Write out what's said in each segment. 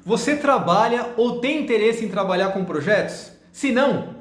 Você trabalha ou tem interesse em trabalhar com projetos? Se não,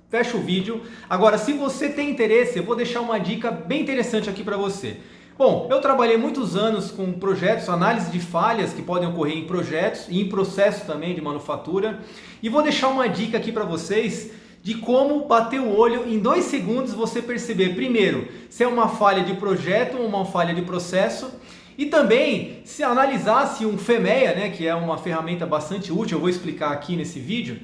fecha o vídeo. Agora, se você tem interesse, eu vou deixar uma dica bem interessante aqui para você. Bom, eu trabalhei muitos anos com projetos, análise de falhas que podem ocorrer em projetos e em processo também de manufatura. E vou deixar uma dica aqui para vocês de como bater o olho em 2 segundos você perceber, primeiro, se é uma falha de projeto ou uma falha de processo. E também, se analisasse um FEMEA, né, que é uma ferramenta bastante útil, eu vou explicar aqui nesse vídeo,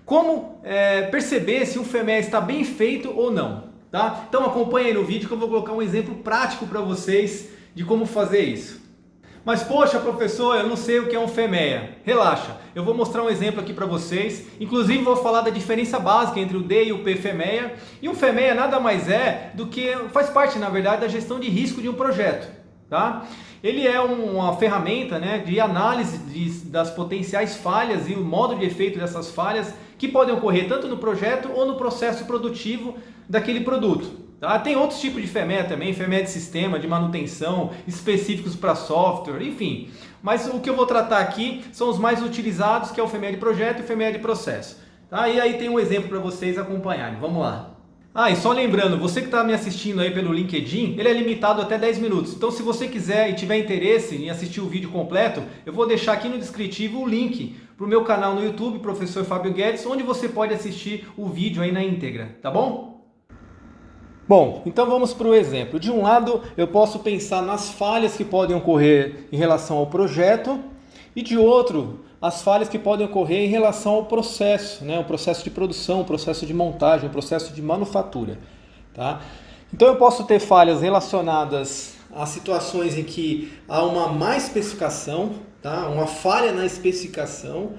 como perceber se um FEMEA está bem feito ou não. Tá? Então acompanhe aí no vídeo que eu vou colocar um exemplo prático para vocês de como fazer isso. Mas poxa, professor, eu não sei o que é um FEMEA. Relaxa, eu vou mostrar um exemplo aqui para vocês. Inclusive vou falar da diferença básica entre o D e o P FEMEA. E um FEMEA nada mais é do que, faz parte na verdade da gestão de risco de um projeto. Tá? Ele é uma ferramenta, né, de análise das potenciais falhas e o modo de efeito dessas falhas que podem ocorrer tanto no projeto ou no processo produtivo daquele produto. Tá? Tem outros tipos de FEMEA também, FEMEA de sistema, de manutenção, específicos para software, enfim. Mas o que eu vou tratar aqui são os mais utilizados, que é o FEMEA de projeto e o FEMEA de processo. Tá? E aí tem um exemplo para vocês acompanharem. Vamos lá. Ah, e só lembrando, você que está me assistindo aí pelo LinkedIn, ele é limitado até 10 minutos. Então, se você quiser e tiver interesse em assistir o vídeo completo, eu vou deixar aqui no descritivo o link para o meu canal no YouTube, Professor Fábio Guedes, onde você pode assistir o vídeo aí na íntegra, tá bom? Bom, então vamos para o exemplo. De um lado, eu posso pensar nas falhas que podem ocorrer em relação ao projeto e de outro, as falhas que podem ocorrer em relação ao processo, né? O processo de produção, o processo de montagem, o processo de manufatura. Tá? Então eu posso ter falhas relacionadas a situações em que há uma má especificação, tá? Uma falha na especificação,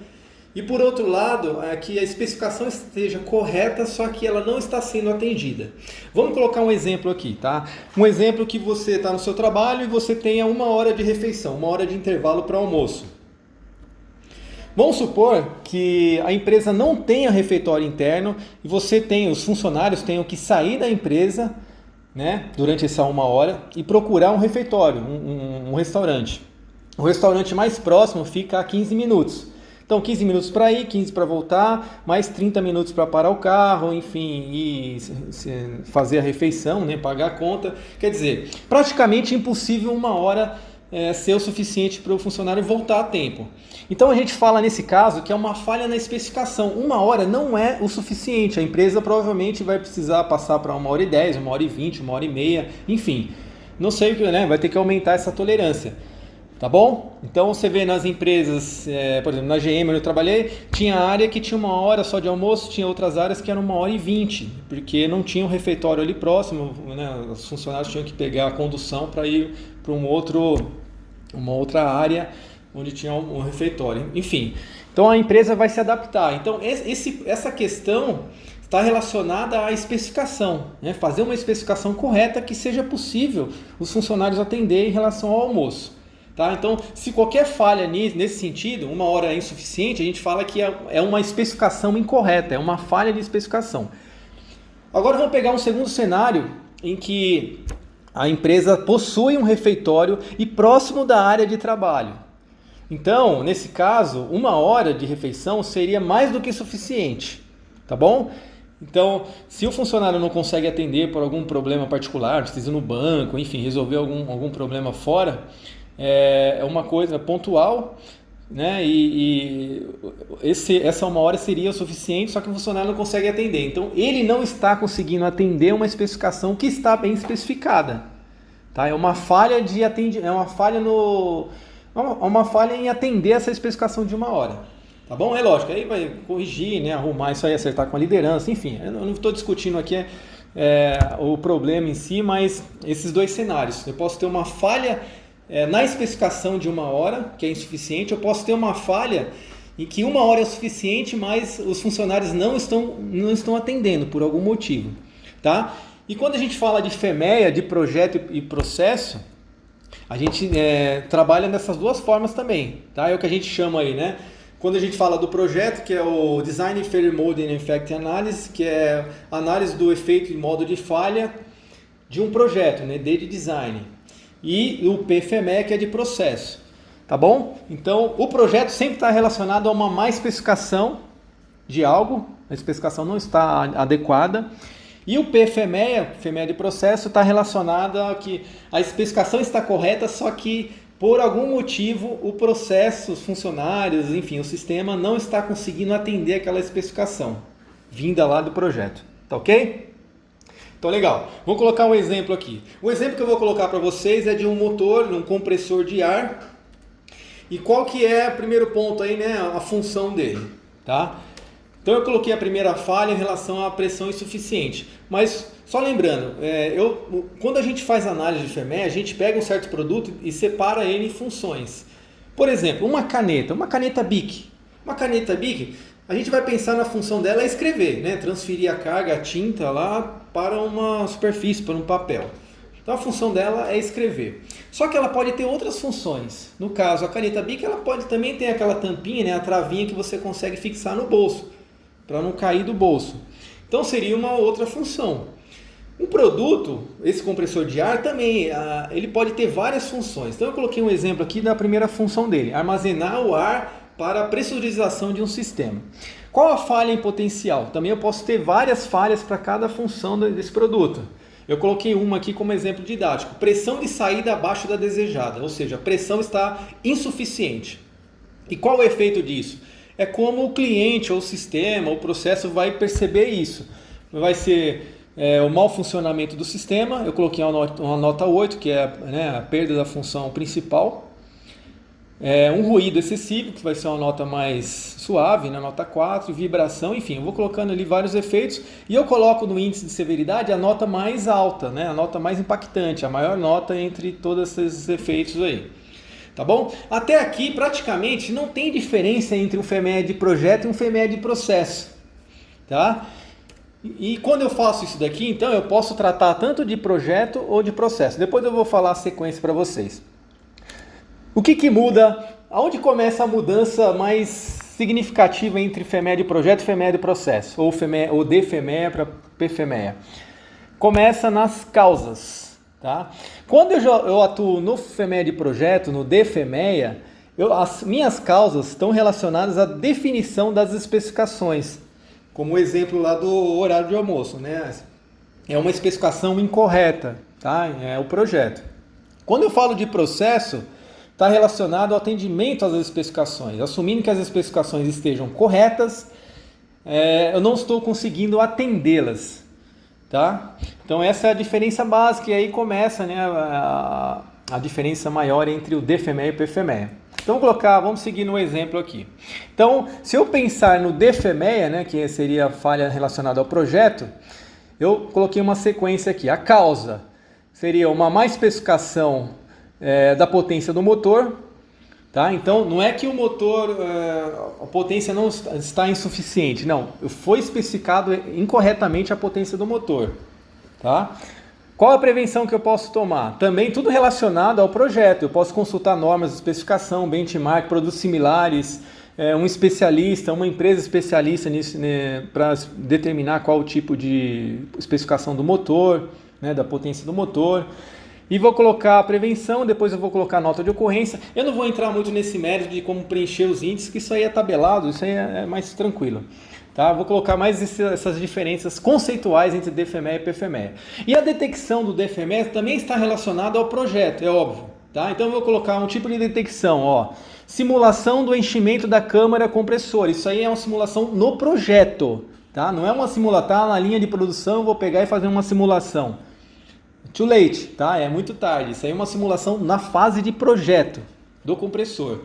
e por outro lado, é que a especificação esteja correta, só que ela não está sendo atendida. Vamos colocar um exemplo aqui, tá? Um exemplo que você está no seu trabalho e você tenha 1 hora de refeição, 1 hora de intervalo para almoço. Vamos supor que a empresa não tenha refeitório interno e os funcionários tenham que sair da empresa, né, durante essa 1 hora e procurar um refeitório, um restaurante. O restaurante mais próximo fica a 15 minutos. Então 15 minutos para ir, 15 para voltar, mais 30 minutos para parar o carro, enfim, e fazer a refeição, né, pagar a conta. Quer dizer, praticamente impossível 1 hora ser o suficiente para o funcionário voltar a tempo. Então a gente fala nesse caso que é uma falha na especificação. 1 hora não é o suficiente. A empresa provavelmente vai precisar passar para 1h10, 1h20, 1h30, enfim. Não sei o que, né? Vai ter que aumentar essa tolerância. Tá bom? Então você vê nas empresas, por exemplo, na GM onde eu trabalhei, tinha área que tinha 1 hora só de almoço, tinha outras áreas que eram 1h20, porque não tinha um refeitório ali próximo, né? Os funcionários tinham que pegar a condução para ir para uma outra área onde tinha um refeitório. Enfim, então a empresa vai se adaptar. Então essa questão está relacionada à especificação, né? Fazer uma especificação correta que seja possível os funcionários atenderem em relação ao almoço. Tá? Então, se qualquer falha nesse sentido, 1 hora é insuficiente, a gente fala que é uma especificação incorreta, é uma falha de especificação. Agora vamos pegar um segundo cenário em que a empresa possui um refeitório e próximo da área de trabalho. Então, nesse caso, 1 hora de refeição seria mais do que suficiente, tá bom? Então, se o funcionário não consegue atender por algum problema particular, precisa ir no banco, enfim, resolver algum problema fora, é uma coisa pontual, né? Essa 1 hora seria o suficiente, só que o funcionário não consegue atender. Então, ele não está conseguindo atender uma especificação que está bem especificada. Tá? É uma falha de atendimento, uma falha em atender essa especificação de 1 hora. Tá bom? É lógico, aí vai corrigir, né? Arrumar isso aí, acertar com a liderança, enfim. Eu não estou discutindo aqui o problema em si, mas esses 2 cenários. Eu posso ter uma falha na especificação de 1 hora, que é insuficiente. Eu posso ter uma falha em que 1 hora é suficiente, mas os funcionários não estão atendendo por algum motivo. Tá? E quando a gente fala de FEMEA, de projeto e processo, a gente trabalha dessas 2 formas também. Tá? É o que a gente chama aí, né? Quando a gente fala do projeto, que é o Design, Failure Mode and Effect Analysis, que é a análise do efeito e modo de falha de um projeto, né? D de design. E o PFME, que é de processo. Tá bom? Então, o projeto sempre está relacionado a uma má especificação de algo, a especificação não está adequada. E o PFMEA, FMEA de processo, está relacionado a que a especificação está correta, só que por algum motivo o processo, os funcionários, enfim, o sistema não está conseguindo atender aquela especificação vinda lá do projeto. Tá ok? Então legal, vou colocar um exemplo aqui. O exemplo que eu vou colocar para vocês é de um motor, um compressor de ar. E qual que é o primeiro ponto aí, né? A função dele, tá? Então eu coloquei a primeira falha em relação à pressão insuficiente. Mas só lembrando, quando a gente faz análise de FMEA, a gente pega um certo produto e separa ele em funções. Por exemplo, uma caneta Bic. Uma caneta Bic, a gente vai pensar na função dela é escrever, né? Transferir a carga, a tinta lá para uma superfície, para um papel. Então a função dela é escrever. Só que ela pode ter outras funções. No caso, a caneta Bic, ela pode também ter aquela tampinha, né? A travinha que você consegue fixar no bolso, para não cair do bolso. Então seria uma outra função. Um produto, esse compressor de ar também, ele pode ter várias funções. Então eu coloquei um exemplo aqui da primeira função dele, armazenar o ar para a pressurização de um sistema. Qual a falha em potencial? Também eu posso ter várias falhas para cada função desse produto. Eu coloquei uma aqui como exemplo didático, pressão de saída abaixo da desejada, ou seja, a pressão está insuficiente. E qual o efeito disso? É como o cliente, ou o sistema, ou o processo vai perceber isso. Vai ser o mau funcionamento do sistema, eu coloquei uma nota 8, que é, né, a perda da função principal. Um ruído excessivo, que vai ser uma nota mais suave, né, nota 4, vibração, enfim, eu vou colocando ali vários efeitos e eu coloco no índice de severidade a nota mais alta, né, a nota mais impactante, a maior nota entre todos esses efeitos aí. Tá bom? Até aqui, praticamente, não tem diferença entre um FMEA de projeto e um FMEA de processo. Tá? E quando eu faço isso daqui, então, eu posso tratar tanto de projeto ou de processo. Depois eu vou falar a sequência para vocês. O que muda? Aonde começa a mudança mais significativa entre FMEA de projeto e FMEA de processo? Ou de FMEA para PFMEA? Começa nas causas. Tá? Quando eu atuo no FMEA de projeto, no DFMEA, as minhas causas estão relacionadas à definição das especificações, como o exemplo lá do horário de almoço, né? É uma especificação incorreta, tá? É o projeto. Quando eu falo de processo, está relacionado ao atendimento às especificações, assumindo que as especificações estejam corretas, eu não estou conseguindo atendê-las. Tá? Então essa é a diferença básica e aí começa, né, a diferença maior entre o DFMEA e o PFMEA. Então vamos seguir no exemplo aqui. Então, se eu pensar no DFMEA, né, que seria a falha relacionada ao projeto, eu coloquei uma sequência aqui. A causa seria uma má especificação da potência do motor. Tá? Então, não é que o motor, a potência não está insuficiente, não. Foi especificado incorretamente a potência do motor. Tá? Qual a prevenção que eu posso tomar? Também tudo relacionado ao projeto. Eu posso consultar normas de especificação, benchmark, produtos similares, um especialista, uma empresa especialista nisso, né, para determinar qual o tipo de especificação do motor, né, da potência do motor. E vou colocar a prevenção, depois eu vou colocar a nota de ocorrência. Eu não vou entrar muito nesse mérito de como preencher os índices, que isso aí é tabelado, isso aí é mais tranquilo. Tá? Vou colocar mais essas diferenças conceituais entre DFMEA e PFMEA. E a detecção do DFMEA também está relacionada ao projeto, é óbvio. Tá? Então eu vou colocar um tipo de detecção, ó, simulação do enchimento da câmara compressora. Isso aí é uma simulação no projeto. Tá? Não é uma simulação na linha de produção, eu vou pegar e fazer uma simulação. Too late, tá? É muito tarde. Isso aí é uma simulação na fase de projeto do compressor.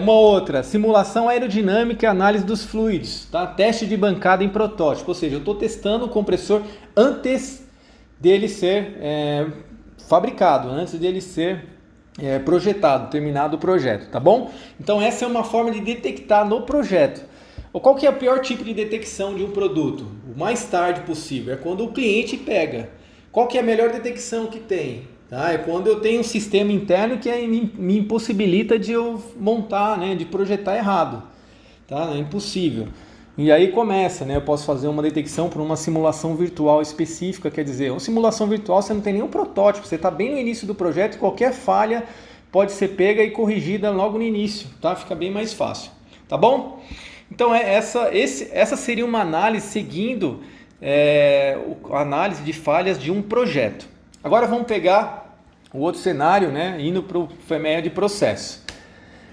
Uma outra, simulação aerodinâmica e análise dos fluidos, tá? Teste de bancada em protótipo, ou seja, eu estou testando o compressor antes dele ser fabricado, antes dele ser projetado, terminado o projeto, tá bom? Então essa é uma forma de detectar no projeto. Qual que é o pior tipo de detecção de um produto? O mais tarde possível, é quando o cliente pega. Qual que é a melhor detecção que tem? Tá? É quando eu tenho um sistema interno que me impossibilita de eu montar, né, de projetar errado. Tá? É impossível. E aí começa, né? Eu posso fazer uma detecção por uma simulação virtual específica, quer dizer, uma simulação virtual você não tem nenhum protótipo, você está bem no início do projeto e qualquer falha pode ser pega e corrigida logo no início, tá? Fica bem mais fácil, tá bom? Então essa seria uma análise seguindo a análise de falhas de um projeto. Agora vamos pegar o outro cenário, né? Indo para o FMEA de processo.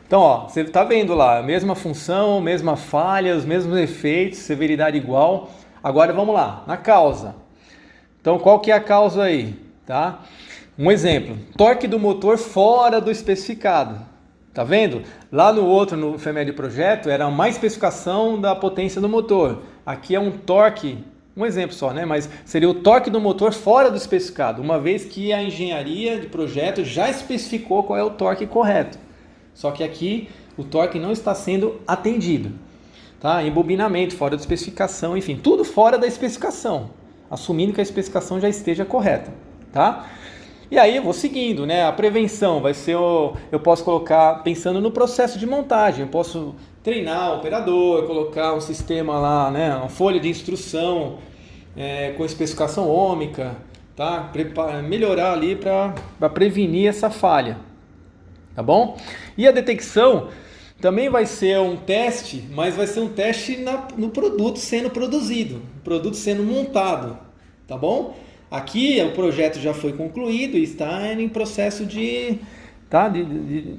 Então, ó, você está vendo lá, mesma função, mesma falha, os mesmos efeitos, severidade igual. Agora vamos lá, na causa. Então, qual que é a causa aí? Tá? Um exemplo, torque do motor fora do especificado. Tá vendo? Lá no outro, no FMEA de projeto, era uma especificação da potência do motor. Aqui é um torque, um exemplo só, né? Mas seria o torque do motor fora do especificado, uma vez que a engenharia de projeto já especificou qual é o torque correto. Só que aqui o torque não está sendo atendido. Tá? Embobinamento, fora da especificação, enfim, tudo fora da especificação, assumindo que a especificação já esteja correta. Tá? E aí eu vou seguindo, né? A prevenção vai ser, eu posso colocar, pensando no processo de montagem, eu posso treinar o operador, colocar um sistema lá, né? Uma folha de instrução com especificação ômica, tá? Melhorar ali para prevenir essa falha. Tá bom? E a detecção também vai ser um teste, mas vai ser um teste no produto sendo produzido, produto sendo montado, tá bom? Aqui o projeto já foi concluído e está em processo de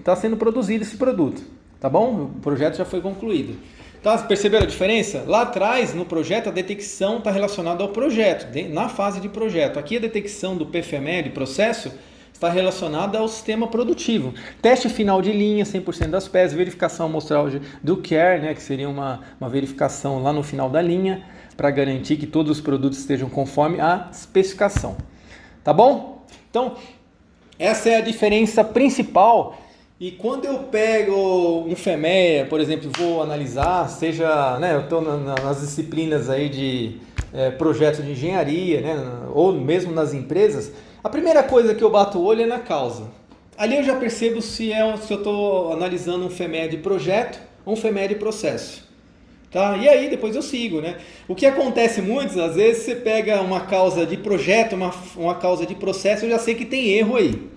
tá sendo produzido esse produto, tá bom? O projeto já foi concluído. Tá, perceberam a diferença? Lá atrás, no projeto, a detecção está relacionada ao projeto, na fase de projeto. Aqui a detecção do PFME, de processo, está relacionada ao sistema produtivo. Teste final de linha, 100% das peças, verificação amostral do CARE, né, que seria uma verificação lá no final da linha, para garantir que todos os produtos estejam conforme a especificação. Tá bom? Então, essa é a diferença principal. E quando eu pego um FMEA, por exemplo, vou analisar, seja, né, eu estou nas disciplinas aí de projetos de engenharia, né, ou mesmo nas empresas, a primeira coisa que eu bato o olho é na causa. Ali eu já percebo se eu estou analisando um FMEA de projeto ou um FMEA de processo. Tá? E aí depois eu sigo, né? O que acontece muitas às vezes, você pega uma causa de projeto, uma causa de processo, eu já sei que tem erro aí.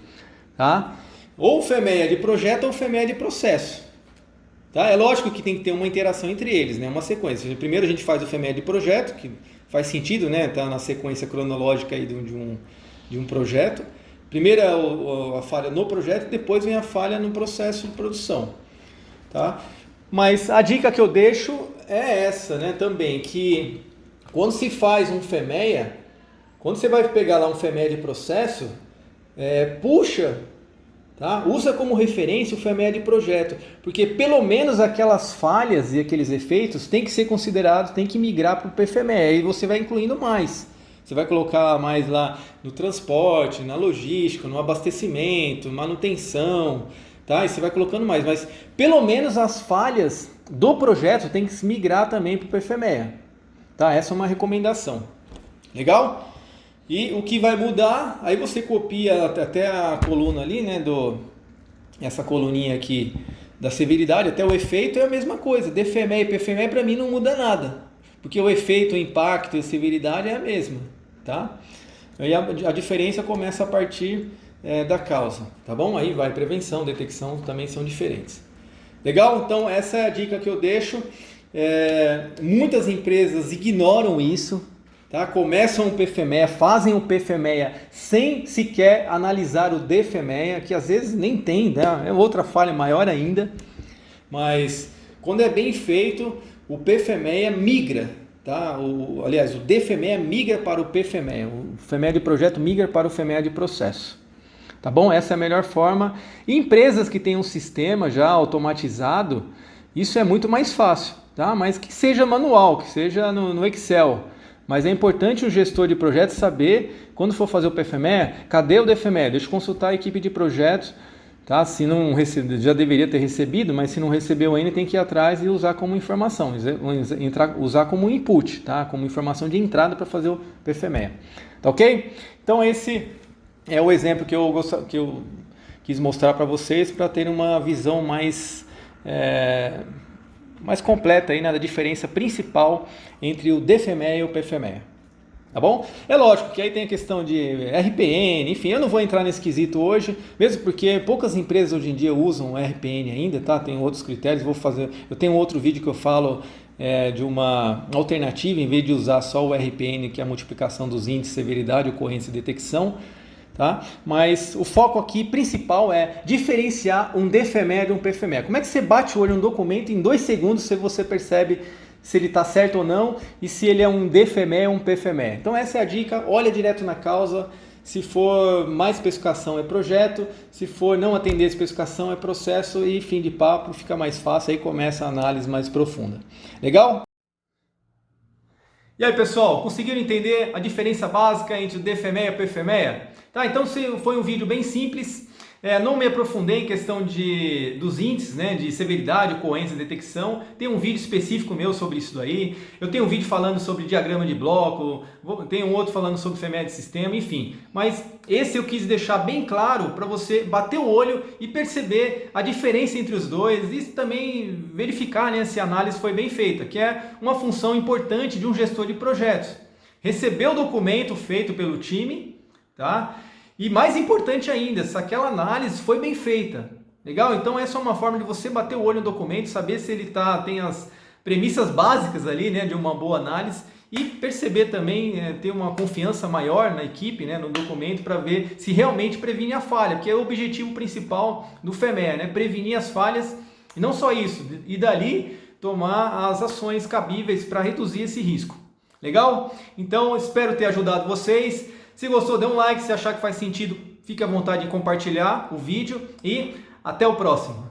Tá? Ou FMEA de projeto ou FMEA de processo. Tá? É lógico que tem que ter uma interação entre eles, né? Uma sequência. Primeiro a gente faz o FMEA de projeto, que faz sentido, né? Tá na sequência cronológica aí de um projeto. Primeiro a falha no projeto, depois vem a falha no processo de produção. Tá? Mas a dica que eu deixo é essa, né, também, que quando se faz um FMEA, quando você vai pegar lá um FMEA de processo, puxa, tá? Usa como referência o FMEA de projeto, porque pelo menos aquelas falhas e aqueles efeitos têm que ser considerados, tem que migrar para o PFMEA, e você vai incluindo mais. Você vai colocar mais lá no transporte, na logística, no abastecimento, manutenção, tá? E você vai colocando mais, mas pelo menos as falhas do projeto tem que migrar também para o PFMEA, tá? Essa é uma recomendação. Legal? E o que vai mudar, aí você copia até a coluna ali, né, essa coluninha aqui da severidade, até o efeito é a mesma coisa. DFMEA e PFMEA para mim não muda nada, porque o efeito, o impacto e a severidade é a mesma, tá? Aí a diferença começa a partir da causa, tá bom? Aí vai prevenção, detecção também são diferentes. Legal? Então essa é a dica que eu deixo. Muitas empresas ignoram isso, tá? Começam o PFMEA, fazem o PFMEA sem sequer analisar o DFMEA, que às vezes nem tem, né? É outra falha maior ainda, mas quando é bem feito, o PFMEA migra, tá? Aliás, o DFMEA migra para o PFMEA, o FMEA de projeto migra para o FMEA de processo. Tá bom? Essa é a melhor forma. E empresas que têm um sistema já automatizado, isso é muito mais fácil, tá? Mas que seja manual, que seja no Excel. Mas é importante o gestor de projetos saber, quando for fazer o PFMEA, cadê o DFMEA? Deixa eu consultar a equipe de projetos, tá? Se não recebe, já deveria ter recebido, mas se não recebeu ainda, tem que ir atrás e usar como informação, usar como input, tá? Como informação de entrada para fazer o PFMEA. Tá ok? Então esse é o exemplo que eu quis mostrar para vocês, para ter uma visão mais completa aí, né, da diferença principal entre o DFMEA e o PFMEA. Tá bom? É lógico que aí tem a questão de RPN, enfim, eu não vou entrar nesse quesito hoje, mesmo porque poucas empresas hoje em dia usam RPN ainda, tá? Tem outros critérios, eu tenho outro vídeo que eu falo de uma alternativa, em vez de usar só o RPN, que é a multiplicação dos índices, severidade, ocorrência e detecção, tá? Mas o foco aqui principal é diferenciar um DFME de um PFME. Como é que você bate o olho no documento em 2 segundos se você percebe se ele está certo ou não e se ele é um DFME ou um PFME? Então essa é a dica, olha direto na causa. Se for mais especificação é projeto, se for não atender a especificação é processo e fim de papo, fica mais fácil, aí começa a análise mais profunda. Legal? E aí pessoal, conseguiram entender a diferença básica entre o DFME e o PFME? Tá, então foi um vídeo bem simples, não me aprofundei em questão dos índices, né, de severidade, ocorrência e detecção. Tem um vídeo específico meu sobre isso daí, eu tenho um vídeo falando sobre diagrama de bloco, tem um outro falando sobre FME de sistema, enfim. Mas esse eu quis deixar bem claro para você bater o olho e perceber a diferença entre os dois e também verificar, né, se a análise foi bem feita, que é uma função importante de um gestor de projetos. Receber o documento feito pelo time, tá? E mais importante ainda, se aquela análise foi bem feita. Legal? Então essa é uma forma de você bater o olho no documento, saber se ele tem as premissas básicas ali, né, de uma boa análise e perceber também, ter uma confiança maior na equipe, né, no documento, para ver se realmente previne a falha, que é o objetivo principal do FME, né, prevenir as falhas e não só isso, e dali tomar as ações cabíveis para reduzir esse risco. Legal? Então espero ter ajudado vocês. Se gostou, dê um like. Se achar que faz sentido, fique à vontade de compartilhar o vídeo e até o próximo.